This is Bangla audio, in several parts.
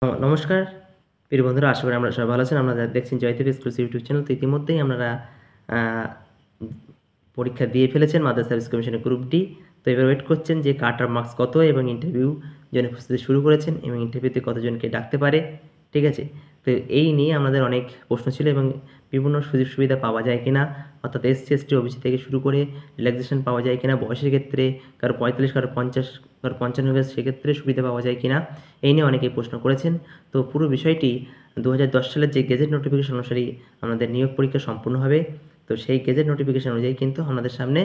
নমস্কার প্রিয় বন্ধুরা, আশা করি আমরা সবাই ভালো আছেন। আপনারা দেখছেন জয়দেব এক্সক্লুসিভ ইউটিউব চ্যানেল। তো ইতিমধ্যেই আপনারা আহ, পরীক্ষা দিয়ে ফেলেছেন মাদ্রাসা সার্ভিস কমিশনের গ্রুপ ডি। তো এবার ওয়েট করছেন যে কাট অফ মার্কস কত এবং ইন্টারভিউ জন্য প্রস্তুতি শুরু করেছেন এবং ইন্টারভিউতে কতজনকে ডাকতে পারে। ঠিক আছে, তো এই নিয়ে আমাদের অনেক প্রশ্ন ছিল এবং বিভিন্ন সুযোগ সুবিধা পাওয়া যায় কিনা, অর্থাৎ এসসি এসটি ওবিসি থেকে শুরু করে রিল্যাক্সেশন পাওয়া যায় কিনা, বয়সের ক্ষেত্রে কারো 45, কারো 50, কারো 55 গেছে, সেক্ষেত্রে সুবিধা পাওয়া যায় কিনা, এই নিয়ে অনেকেই প্রশ্ন করেছেন। তো পুরো বিষয়টি 2010 সালের যে গেজেট নোটিফিকেশন অনুসারে আমাদের নিয়োগ পরীক্ষা সম্পূর্ণ হবে। তো সেই গেজেট নোটিফিকেশন অনুযায়ী কিন্তু আমাদের সামনে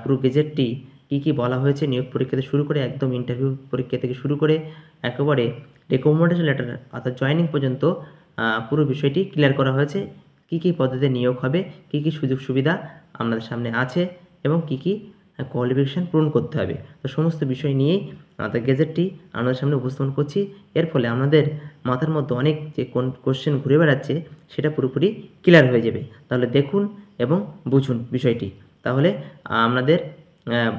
পুরো গেজেটটি কী কী বলা হয়েছে, নিয়োগ পরীক্ষা থেকে শুরু করে একদম ইন্টারভিউ পরীক্ষা থেকে শুরু করে একেবারে রেকমেন্ডেশন লেটার অর্থাৎ জয়েনিং পর্যন্ত পুরো বিষয়টি ক্লিয়ার করা হয়েছে। কী কী পদ্ধতিতে নিয়োগ হবে, কী কী সুযোগ সুবিধা আমাদের সামনে আছে এবং কী কী কোয়ালিফিকেশান পূরণ করতে হবে। তো সমস্ত বিষয় নিয়েই আমাদের গেজেটটি আমাদের সামনে উপস্থাপন করছি। এর ফলে আমাদের মাথার মধ্যে অনেক যে কোন কোশ্চেন ঘুরে বেড়াচ্ছে সেটা পুরোপুরি ক্লিয়ার হয়ে যাবে। তাহলে দেখুন এবং বুঝুন বিষয়টি, তাহলে আপনাদের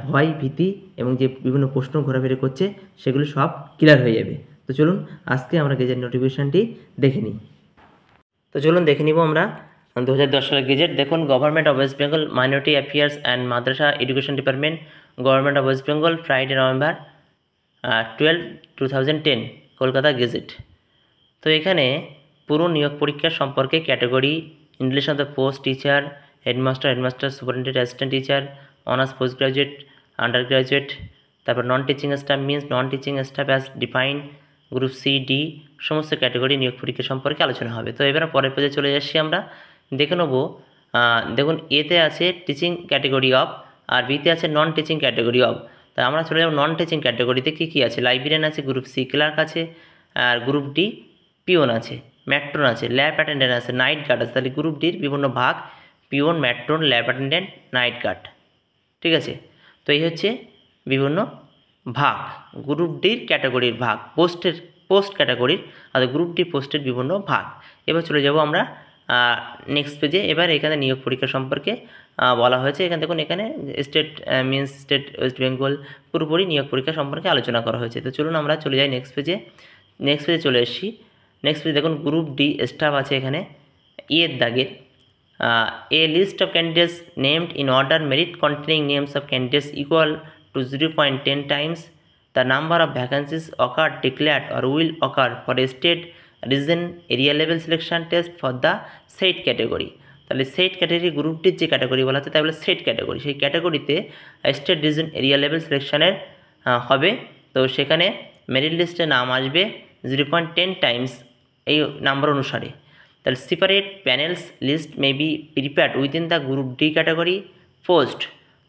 ভয় ভীতি এবং যে বিভিন্ন প্রশ্ন ঘোরাফেরা করছে সেগুলো সব ক্লিয়ার হয়ে যাবে। তো চলুন আজকে আমরা গেজেট নোটিফিকেশানটি দেখে নিই। তো চলুন দেখে নিব আমরা 2010 সালের গেজেট। দেখুন, government of West Bengal, minority affairs and Madrasah education department, government of West Bengal, Friday November 12, 2010, Kolkata gazette. তো এখানে পুরো নিয়োগ পরীক্ষা সম্পর্কে category, in relation the post, teacher, headmaster, superintendent, assistant teacher, honours, post graduate, under graduate, তারপর non teaching staff means non teaching staff as define, group C D, সমস্ত ক্যাটাগরি নিয়োগ পরীক্ষা সম্পর্কে আলোচনা হবে। তো এবার পরের পেজে চলে যাচ্ছি, আমরা দেখে নেব। দেখুন, এতে আছে টিচিং ক্যাটাগরি অফ আর বিতে আছে নন টিচিং ক্যাটাগরি অফ। তা আমরা চলে যাব নন টিচিং ক্যাটাগরিতে কী কী আছে। লাইব্রেরিয়ান আছে, গ্রুপ সি ক্লার্ক আছে, আর গ্রুপ ডি পিওন আছে, ম্যাট্রন আছে, ল্যাব অ্যাটেন্ডেন্ট আছে, নাইট গার্ড আছে। তাহলে গ্রুপ ডির বিভিন্ন ভাগ: peon, matron, lab attendant, night guard. ঠিক আছে, তো এই হচ্ছে বিভিন্ন ভাগ, গ্রুপ ডির ক্যাটাগরির ভাগ, পোস্ট ক্যাটাগরির, আর গ্রুপ ডি পোস্টের বিভিন্ন ভাগ। এবার চলে যাব আমরা নেক্সট পেজে। এবার এখানে নিয়োগ পরীক্ষা সম্পর্কে বলা হয়েছে। এখানে দেখুন, এখানে state means state West Bengal পুরোপুরি নিয়োগ পরীক্ষা সম্পর্কে আলোচনা করা হয়েছে। তো চলুন আমরা চলে যাই নেক্সট পেজে। নেক্সট পেজে চলে এসেছি। নেক্সট পেজে দেখুন, গ্রুপ ডি স্টাফ আছে এখানে এর দাগের। A list of candidates named in order, merit containing names of candidates equal to 0.10 times the number of vacancies occurred, declared or will occur for a state, region, area level selection test for the said category। তাহলে সেট ক্যাটাগরি, গ্রুপ ডির যে ক্যাটাগরি বলা হচ্ছে তাই বলে সেট ক্যাটাগরি, সেই ক্যাটাগরিতে স্টেট, রিজন, এরিয়া লেভেল সিলেকশনের হবে। তো সেখানে মেরিট লিস্টে নাম আসবে 0.10 টাইমস এই নাম্বার অনুসারে। তাহলে separate panels list may be prepared within the group D category post.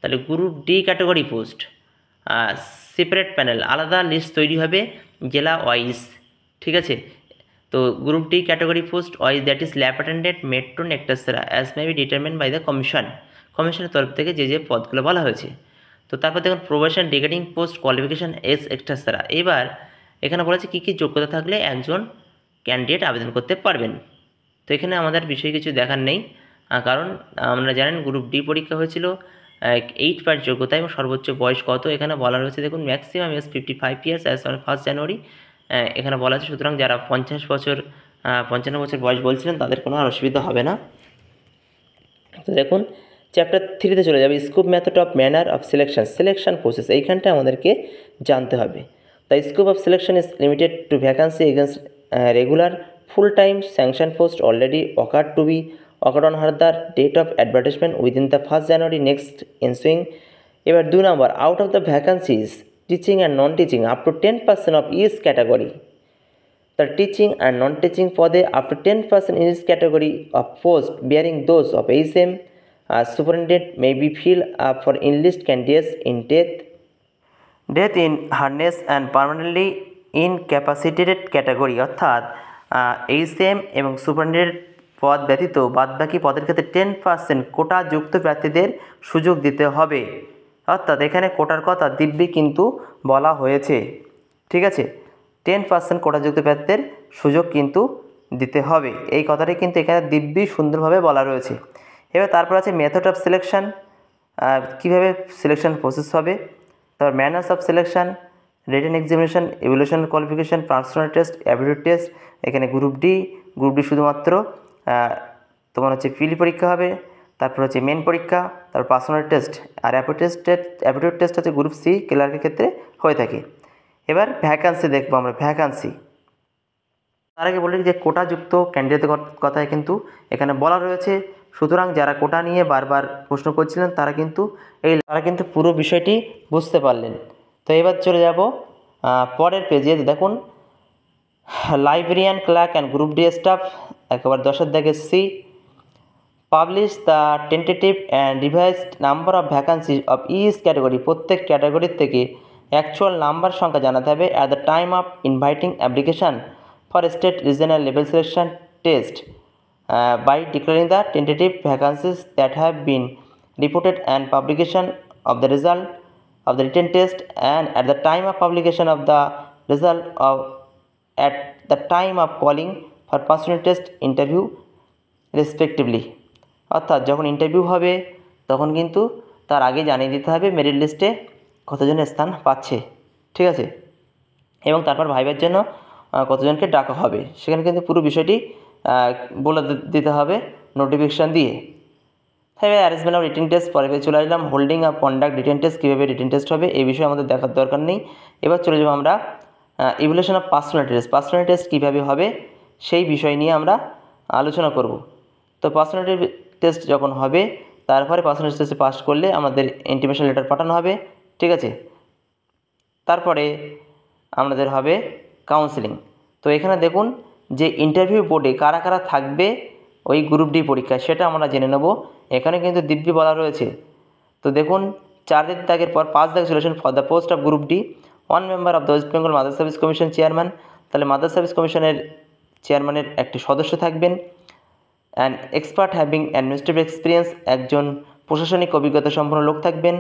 তাহলে group D category post separate panel, আলাদা লিস্ট তৈরি হবে জেলা ওয়াইজ। ঠিক আছে, তো group D category post wise, that is lab attendant, matron, etcetera, as may be determined by the কমিশনের তরফ থেকে যে যে পদগুলো বলা হয়েছে। তো তারপর দেখুন, probation, degrading post, qualification, etcetera. এবার এখানে বলেছে কী কী যোগ্যতা থাকলে একজন ক্যান্ডিডেট আবেদন করতে পারবেন। তো এখানে আমাদের বিষয় কিছু দেখার নেই, কারণ আপনারা জানেন গ্রুপ ডি পরীক্ষা হয়েছিল 8 পাস যোগ্যতা এবং সর্বোচ্চ বয়স কত এখানে বলা রয়েছে। দেখুন, maximum age 55 years as on 1 January এখানে বলা আছে। সুতরাং যারা 55 বছর 55 বছর বয়স বলছিলেন তাদের কোনো আর অসুবিধা হবে না। তো দেখুন, চ্যাপ্টার 3তে চলে যাবে, scope, method of, manner of selection process. এইখানটা আমাদেরকে জানতে হবে। The scope of selection is limited to vacancy against regular full-time sanction post already occurred on her the date of advertisement within the 1st January next ensuing। এবার 2 number, out of the vacancies teaching and non-teaching up to 10% of each category। The teaching and non-teaching পদে up to 10% in each category of post bearing those of HM superintendent may be filled up for enlist candidates in death in harness and permanently incapacitated category। অর্থাৎ HM এবং সুপারিনটেন্ডেন্ট পদ ব্যতীত বাদবাকি পদের ক্ষেত্রে 10% কোটাযুক্ত প্রার্থীদের সুযোগ দিতে হবে। অর্থাৎ এখানে কোটার কথা দিব্যি কিন্তু বলা হয়েছে। ঠিক আছে, 10% কোটাযুক্ত প্রার্থীদের সুযোগ কিন্তু দিতে হবে, এই কথাটি কিন্তু এখানে দিব্যি সুন্দরভাবে বলা রয়েছে। এবার তারপর আছে মেথড অফ সিলেকশন, কীভাবে সিলেকশন প্রসেস হবে। তারপর manners of selection, written examination, evaluation qualification, personal test, aptitude test. এখানে গ্রুপ ডি শুধুমাত্র তোমার হচ্ছে প্রিলি পরীক্ষা হবে, তারপর হচ্ছে মেন পরীক্ষা, তারপর পার্সোনাল টেস্ট। আর অ্যাপটিটিউড টেস্ট হচ্ছে গ্রুপ সি ক্লার্কের ক্ষেত্রে হয়ে থাকে। এবার ভ্যাকান্সি দেখবো আমরা। ভ্যাকান্সি তার আগে বলি যে কোটাযুক্ত ক্যান্ডিডেটের কথায় কিন্তু এখানে বলা রয়েছে, সুতরাং যারা কোটা নিয়ে বারবার প্রশ্ন করছিলেন তারা কিন্তু পুরো বিষয়টি বুঝতে পারলেন। তো এবার চলে যাব পরের পেজে। দেখুন, librarian clerk and group D staff, একেবারে 10-এর দাগে সি। Publish the tentative and revised number of vacancy of each category. প্রত্যেক ক্যাটাগরির থেকে অ্যাকচুয়াল নাম্বার সংখ্যা জানাতে হবে at the time of inviting application for state regional level selection test by declaring the tentative vacancies that have been reported and publication of the result of the written test and at the time of publication of the result of at the time of calling for personal test interview respectively। অর্থাৎ যখন ইন্টারভিউ হবে তখন কিন্তু তার আগে জানিয়ে দিতে হবে মেরিট লিস্টে কতজন স্থান পাচ্ছে, ঠিক আছে, এবং তারপর ভাইবার জন্য কতজনকে ডাকা হবে সেখানে কিন্তু পুরো বিষয়টি বলে দিতে হবে নোটিফিকেশান দিয়ে। তাই অ্যারেঞ্জমেন্ট অফ রিটেন টেস্ট পরে চলে আসলাম। Holding of conduct written test, কীভাবে রিটেন টেস্ট হবে এই বিষয়ে আমাদের দেখার দরকার নেই। এবার চলে যাবো আমরা evaluation of personal test. Personal test কীভাবে হবে সেই বিষয় নিয়ে আমরা আলোচনা করব। তো পার্সোনাল টেস্ট যখন হবে তারপরে পার্সোনাল টেস্টে পাস করলে আমাদের ইন্টিমেশন লেটার পাঠানো হবে, ঠিক আছে। তারপরে আমাদের হবে কাউন্সেলিং। তো এখানে দেখুন যে ইন্টারভিউ বোর্ডে কারা কারা থাকবে ওই গ্রুপ ডি পরীক্ষায় সেটা আমরা জেনে নেব। এখানে কিন্তু দিব্যি বলা রয়েছে। তো দেখুন 4 দাগের পর 5 দাগ selection for the post of group D, 1 member of the West Bengal mother service commission chairman. তাহলে মাদার সার্ভিস কমিশনের চেয়ারম্যানের একটি সদস্য থাকবেন। And expert having administrative experience, একজন প্রশাসনিক অভিজ্ঞতা সম্পন্ন লোক থাকবেন।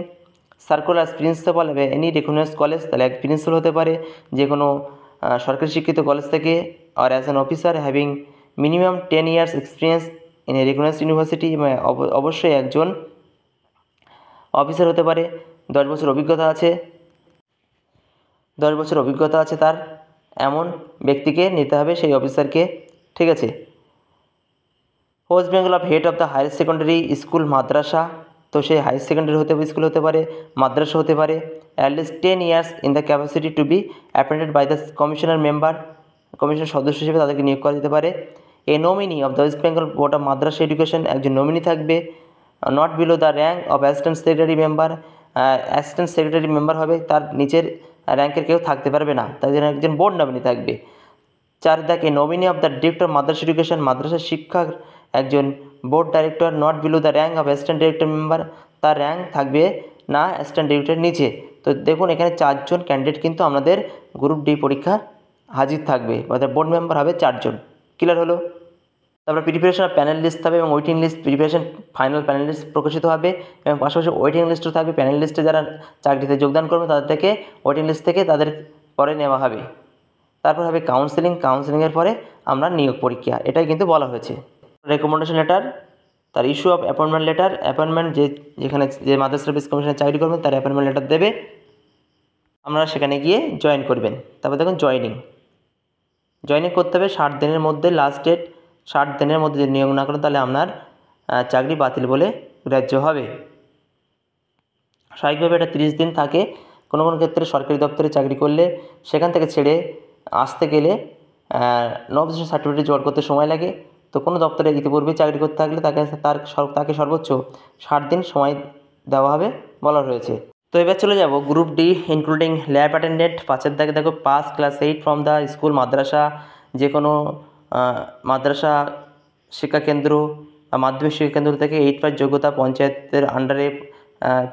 সার্কুলার প্রিন্সিপাল হবে এনি রেকগনাইজড কলেজ, তাহলে এক প্রিন্সিপাল হতে পারে যে কোনো সরকারি স্বীকৃত কলেজ থেকে। আর as an officer having minimum 10 years experience in a recognised university, অবশ্যই একজন অফিসার হতে পারে, 10 বছর অভিজ্ঞতা আছে তার, এমন ব্যক্তিকে নিতে হবে, সেই অফিসারকে, ঠিক আছে। West Bengal of head of the higher secondary school মাদ্রাসা, তো সেই হায়ার সেকেন্ডারি স্কুল হতে পারে, মাদ্রাসা হতে পারে। At least 10 years in the capacity to be appointed by the commissioner member, কমিশনের সদস্য হিসেবে তাদেরকে নিয়োগ করা যেতে পারে। A nominee of the West Bengal board of Madrasah education, একজন নমিনি থাকবে। Not below the rank of assistant secretary member, assistant secretary member হবে, তার নিচের র্যাঙ্কের কেউ থাকতে পারবে না, তার জন্য একজন বোর্ড নমিনি থাকবে। 4 দাগে nominee of the director Madrasah education, মাদ্রাসা শিক্ষার একজন board director. Not below the rank of assistant director member, তার র্যাঙ্ক থাকবে না অ্যাসিস্ট্যান্ট ডিরেক্টরের নিচে। তো দেখুন এখানে 4 জন ক্যান্ডিডেট কিন্তু আমাদের গ্রুপ ডি পরীক্ষা হাজির থাকবে, অর্থাৎ বোর্ড মেম্বার হবে 4 জন। ক্লিয়ার হলো? তারপর প্রিপারেশন প্যানেল লিস্ট হবে এবং waiting list, preparation final panel list প্রকাশিত হবে এবং পাশাপাশি ওয়েটিং লিস্টও থাকবে। প্যানেল লিস্টে যারা চাকরিতে যোগদান করবে তাদের থেকে ওয়েটিং লিস্ট থেকে তাদের পরে নেওয়া হবে। তারপর হবে কাউন্সেলিংয়ের পরে আমরা নিয়োগ পরীক্ষা, এটাই কিন্তু বলা হয়েছে। রেকমেন্ডেশন লেটার, তার issue of appointment letter, appointment যেখানে যে মাদার সার্ভিস কমিশনে চাকরি করবেন তার অ্যাপয়েন্টমেন্ট লেটার দেবে, আপনারা সেখানে গিয়ে জয়েন করবেন। তারপর দেখুন জয়েনিং করতে হবে 60 দিনের মধ্যে, লাস্ট ডেট 60 দিনের মধ্যে যদি নিয়োগ না করেন তাহলে আপনার চাকরি বাতিল বলে গ্রাহ্য হবে। স্বাভাবিকভাবে এটা 30 দিন থাকে। কোনো ক্ষেত্রে সরকারি দপ্তরে চাকরি করলে সেখান থেকে ছেড়ে আসতে গেলে নবজাতক সার্টিফিকেট জোগাড় করতে সময় লাগে। তো কোনো দপ্তরে ইতিপূর্বে চাকরি করতে থাকলে তাকে সর্বোচ্চ 60 দিন সময় দেওয়া হবে বলা রয়েছে। তো এবার চলে যাব group D including lab attendant. 5 দাগে দেখো pass class 8 from the school মাদ্রাসা, যে কোনো মাদ্রাসা শিক্ষাকেন্দ্র বা মাধ্যমিক শিক্ষাকেন্দ্র থেকে 8 পাস যোগ্যতা, পঞ্চায়েতের আন্ডারে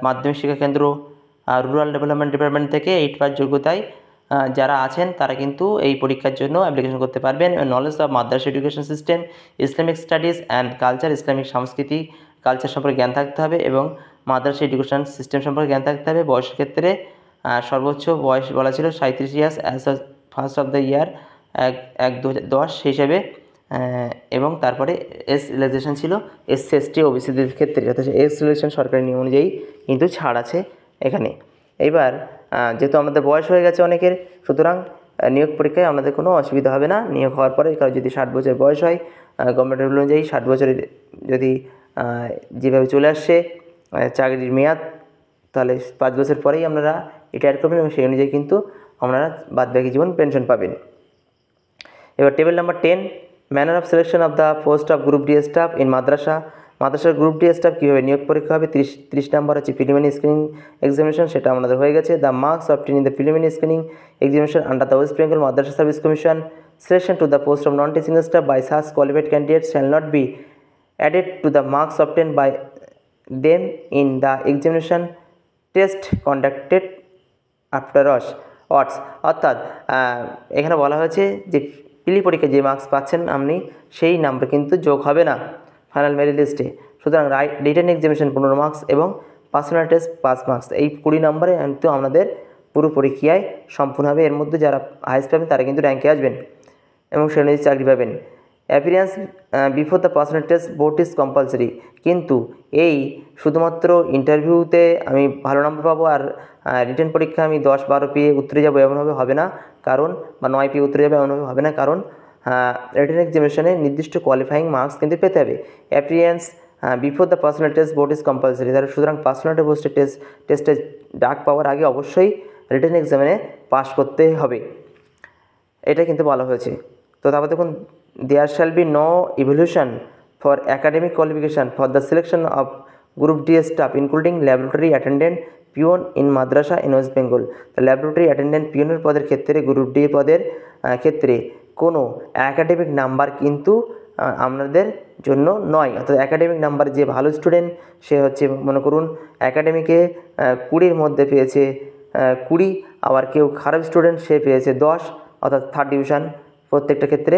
মাধ্যমিক শিক্ষাকেন্দ্র আর রুরাল ডেভেলপমেন্ট ডিপার্টমেন্ট থেকে 8 পাস যোগ্যতায় যারা আছেন তারা কিন্তু এই পরীক্ষার জন্য অ্যাপ্লিকেশন করতে পারবেন। Knowledge of Madrasah education system, Islamic studies and culture, Islamic সংস্কৃতি কালচার সম্পর্কে জ্ঞান থাকতে হবে এবং মাদ্রাসা এডুকেশন সিস্টেম সম্পর্কে জ্ঞান থাকতে হবে। বয়সের ক্ষেত্রে সর্বোচ্চ বয়স বলা ছিল 37 years as first of the year 1/2010 হিসেবে, এবং তারপরে এস রিল্যাক্সেশন ছিল এসসি এসটি ওবিসিদের ক্ষেত্রে, অর্থাৎ এস রিল্যাক্সেশন সরকারি নিয়ম অনুযায়ী কিন্তু ছাড় আছে এখানে। এবার যেহেতু আমাদের বয়স হয়ে গেছে অনেকের, সুতরাং নিয়োগ পরীক্ষায় আমাদের কোনো অসুবিধা হবে না। নিয়োগ হওয়ার পরে কারো যদি 60 বছর বয়স হয়, গভর্নমেন্ট রুল অনুযায়ী 60 বছরের যদি যেভাবে চলে আসছে চাকরির মেয়াদ, তাহলে 5 বছর পরেই আপনারা রিটায়ার করবেন এবং সেই অনুযায়ী কিন্তু আপনারা বাদবাকি জীবন পেনশন পাবেন। এবার table number 10, manner of selection of the post of group D staff in মাদ্রাসার গ্রুপ ডি স্টাফ কীভাবে নিয়োগ পরীক্ষা হবে। 30 নাম্বার হচ্ছে প্রিলিমিনারি স্ক্রিনিং এক্সামিনেশন, সেটা আমাদের হয়ে গেছে। The marks obtain in the preliminary screening examination under the West Bengal Madrasah service commission selection to the post of non teaching staff by such qualified candidates shall not be added to the marks obtain by them in the examination test conducted afterwards. অর্থাৎ এখানে বলা হয়েছে যে প্রিলি পরীক্ষায় যে মার্কস পাচ্ছেন আপনি, সেই নাম্বার কিন্তু যোগ হবে না ফাইনাল মেরিট লিস্টে। সুতরাং রিটেন এক্সামিনেশন 15 মার্কস এবং পার্সোনাল টেস্ট 5 মার্কস, এই 20 নম্বরে কিন্তু আমাদের পুরো পরীক্ষায় সম্পূর্ণ হবে। এর মধ্যে যারা হাইস্ট পাবেন তারা কিন্তু র্যাঙ্কে আসবেন এবং সে অনুযায়ী চাকরি পাবেন। Appearance before the personal test vote is compulsory, কিন্তু এই শুধুমাত্র ইন্টারভিউতে আমি ভালো নম্বর পাবো আর রিটেন পরীক্ষা আমি 10-12 পেয়ে উত্তরে যাবো এমনভাবে হবে না, কারণ বা 9 পেয়ে উত্তরে যাবে এমনভাবে হবে না, কারণ রিটেন এক্সামিনেশনে নির্দিষ্ট কোয়ালিফাইং মার্কস কিন্তু পেতে হবে। Appearance before the personal test vote is compulsory, সুতরাং পার্সোনাল টেস্টে ডাক পাওয়ার আগে অবশ্যই রিটেন এক্সামিনে পাস করতে হবে, এটা কিন্তু বলা হয়েছে। তো তারপর দেখুন, there shall be no evaluation for academic qualification for the selection of group D staff including laboratory attendant peon in মাদ্রাসা in West Bengal. Laboratory attendant পিওনের পদের ক্ষেত্রে, গ্রুপ ডি পদের ক্ষেত্রে কোনো অ্যাকাডেমিক নাম্বার কিন্তু আপনাদের জন্য নয়। অর্থাৎ অ্যাকাডেমিক নাম্বার যে ভালো স্টুডেন্ট সে হচ্ছে, মনে করুন অ্যাকাডেমিকে 20-র মধ্যে পেয়েছে 20, আবার কেউ খারাপ স্টুডেন্ট সে পেয়েছে 10, অর্থাৎ 3rd ডিভিশন প্রত্যেকটা ক্ষেত্রে।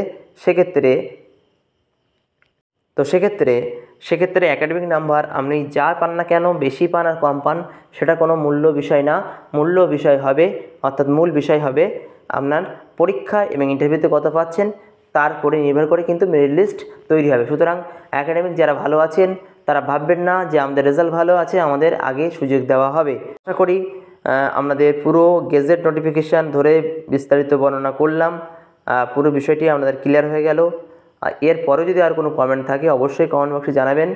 সেক্ষেত্রে অ্যাকাডেমিক নাম্বার আপনি যা পান না কেন, বেশি পান আর কম পান, সেটা কোনো মূল্য বিষয় না। মূল বিষয় হবে আপনার পরীক্ষা এবং ইন্টারভিউতে কত পাচ্ছেন তারপরে নির্ভর করে কিন্তু মেরিট লিস্ট তৈরি হবে। সুতরাং অ্যাকাডেমিক যারা ভালো আছেন তারা ভাববেন না যে আমাদের রেজাল্ট ভালো আছে আমাদের আগে সুযোগ দেওয়া হবে। আশা করি আপনাদের পুরো গেজেট নোটিফিকেশান ধরে বিস্তারিত বর্ণনা করলাম, পুরো বিষয়টি আপনাদের ক্লিয়ার হয়ে গেল। এরপরেও যদি আর কোনো কমেন্ট থাকে অবশ্যই কমেন্ট বক্সে জানাবেন,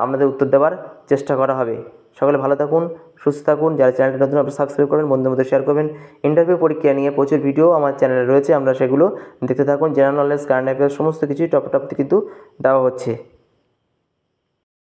আপনাদের উত্তর দেওয়ার চেষ্টা করা হবে। সকলে ভালো থাকুন, সুস্থ থাকুন। যারা চ্যানেলটি নতুন আপনারা সাবস্ক্রাইব করবেন, বন্ধুদের মধ্যে শেয়ার করবেন। ইন্টারভিউ পরীক্ষা নিয়ে প্রচুর ভিডিও আমার চ্যানেলে রয়েছে, আমরা সেগুলো দেখতে থাকুন। জেনারেল নলেজ, কারেন্ট অ্যাফেয়ার্স সমস্ত কিছুই টপ কিন্তু দেওয়া হচ্ছে।